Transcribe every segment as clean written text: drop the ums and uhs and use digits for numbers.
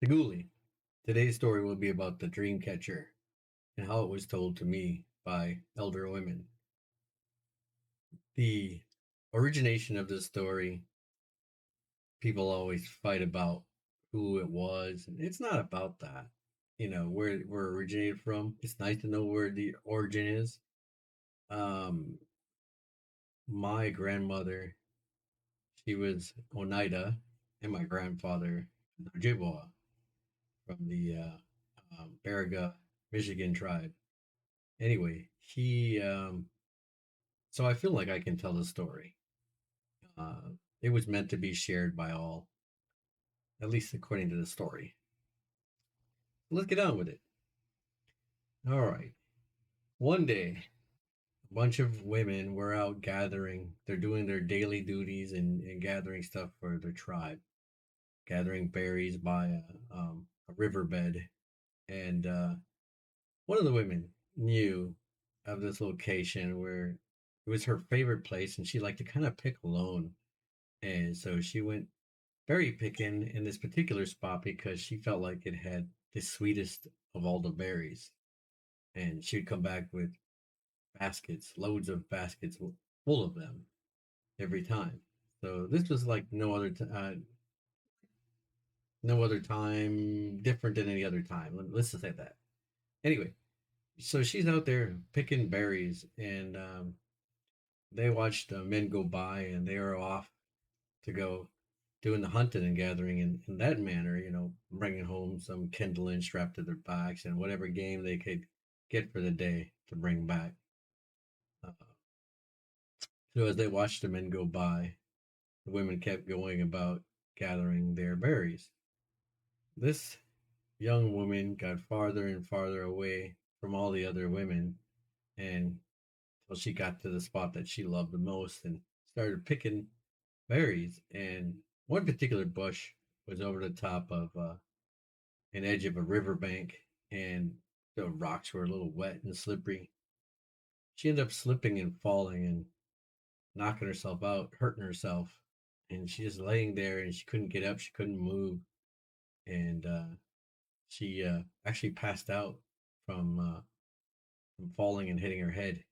Ghoulie. Today's story will be about the dream catcher and how it was told to me by elder women. The origination of this story, people always fight about who it was, and it's not about that. Where it originated from. It's nice to know where the origin is. Um, my grandmother, she was Oneida, and my grandfather, Ojibwa, from the Baraga, Michigan tribe. Anyway, so I feel like I can tell the story. It was meant to be shared by all, at least according to the story. Let's get on with it. All right. One day, a bunch of women were out gathering. They're doing their daily duties and gathering stuff for their tribe, gathering berries by a riverbed. And one of the women knew of this location where it was her favorite place, and she liked to kind of pick alone. And so she went berry picking in this particular spot because she felt like it had the sweetest of all the berries. And she would come back with baskets, loads of baskets full of them every time. So this was like no other time different than any other time. Let's just say that. Anyway, so she's out there picking berries, and they watched men go by, and they are off to go doing the hunting and gathering in that manner, bringing home some kindling strapped to their backs and whatever game they could get for the day to bring back. Uh, so as they watched the men go by, the women kept going about gathering their berries. This young woman got farther and farther away from all the other women, and until she got to the spot that she loved the most and started picking berries. And one particular bush was over the top of an edge of a riverbank, and the rocks were a little wet and slippery. She ended up slipping and falling and knocking herself out, hurting herself. And she just laying there, and she couldn't get up, she couldn't move, and she actually passed out from falling and hitting her head.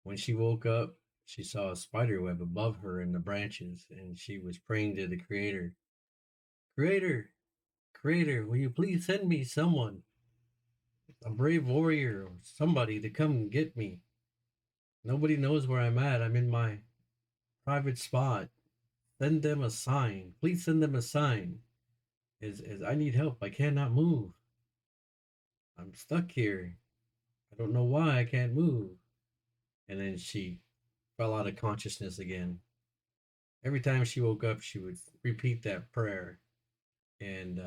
When she woke up, she saw a spider web above her in the branches, and she was praying to the Creator. Creator, Creator, will you please send me someone, a brave warrior, or somebody to come and get me? Nobody knows where I'm at. I'm in my private spot. Send them a sign. Please send them a sign. As I need help. I cannot move. I'm stuck here. I don't know why I can't move. And then she fell out of consciousness again. Every time she woke up, she would repeat that prayer. And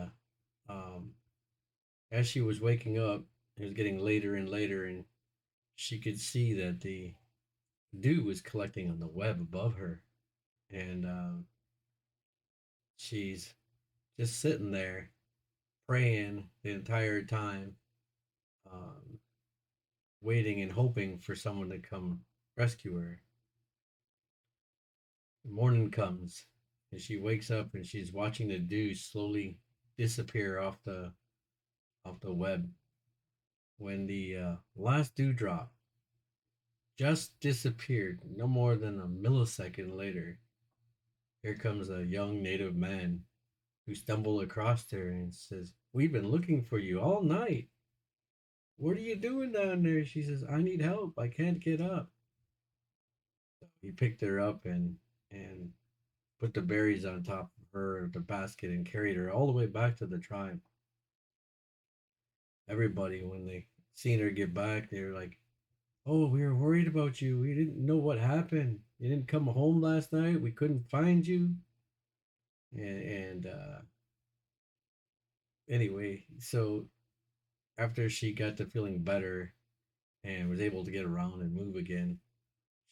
as she was waking up, it was getting later and later, and she could see that the dew was collecting on the web above her. And she's just sitting there praying the entire time, um, waiting and hoping for someone to come rescue her. The morning comes, and she wakes up, and she's watching the dew slowly disappear off the web. When the last dewdrop just disappeared, no more than a millisecond later, here comes a young native man who stumbled across her and says, "We've been looking for you all night. What are you doing down there?" She says, "I need help. I can't get up." So he picked her up and put the berries on top of her, the basket, and carried her all the way back to the tribe. Everybody, when they seen her get back, they were like, "Oh, we were worried about you. We didn't know what happened. You didn't come home last night. We couldn't find you." And anyway, so after she got to feeling better and was able to get around and move again,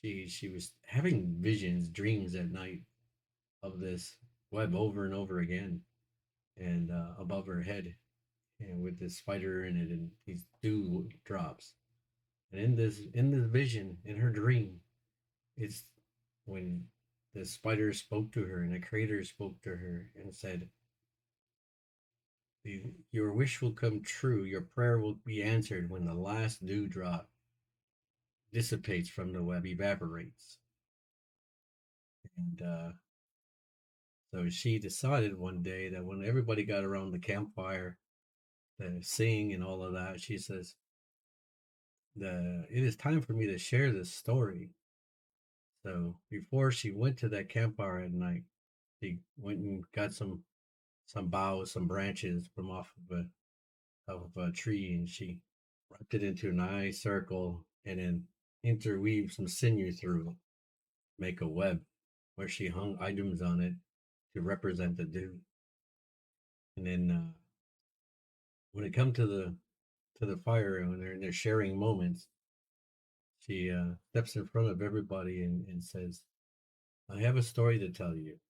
she was having visions, dreams at night of this web over and over again, and above her head, and with this spider in it and these dew drops. And in this vision, in her dream, it's when the spider spoke to her and the creator spoke to her and said, Your wish will come true. Your prayer will be answered when the last dewdrop dissipates from the web, evaporates. And so she decided one day that when everybody got around the campfire, sing and all of that, she says, it is time for me to share this story. So before she went to that campfire at night, she went and got some boughs, some branches from off of a tree, and she wrapped it into a nice circle, and then interweaved some sinew through it, make a web where she hung items on it to represent the dew. And then when it come to the fire and when they're sharing moments, she steps in front of everybody and says, "I have a story to tell you."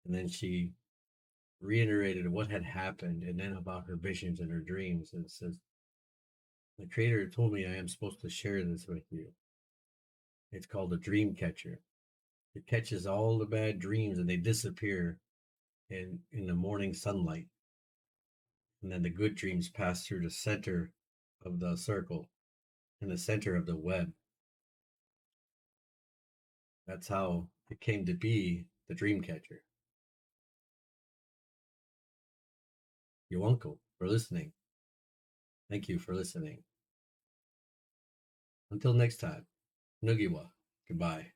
And then she reiterated what had happened and then about her visions and her dreams, and says, "The creator told me I am supposed to share this with you. It's called a dream catcher. It catches all the bad dreams and they disappear in the morning sunlight. And then the good dreams pass through the center of the circle, in the center of the web. That's how it came to be the dream catcher." You're welcome for listening. Thank you for listening. Until next time, Nugiwa. Goodbye.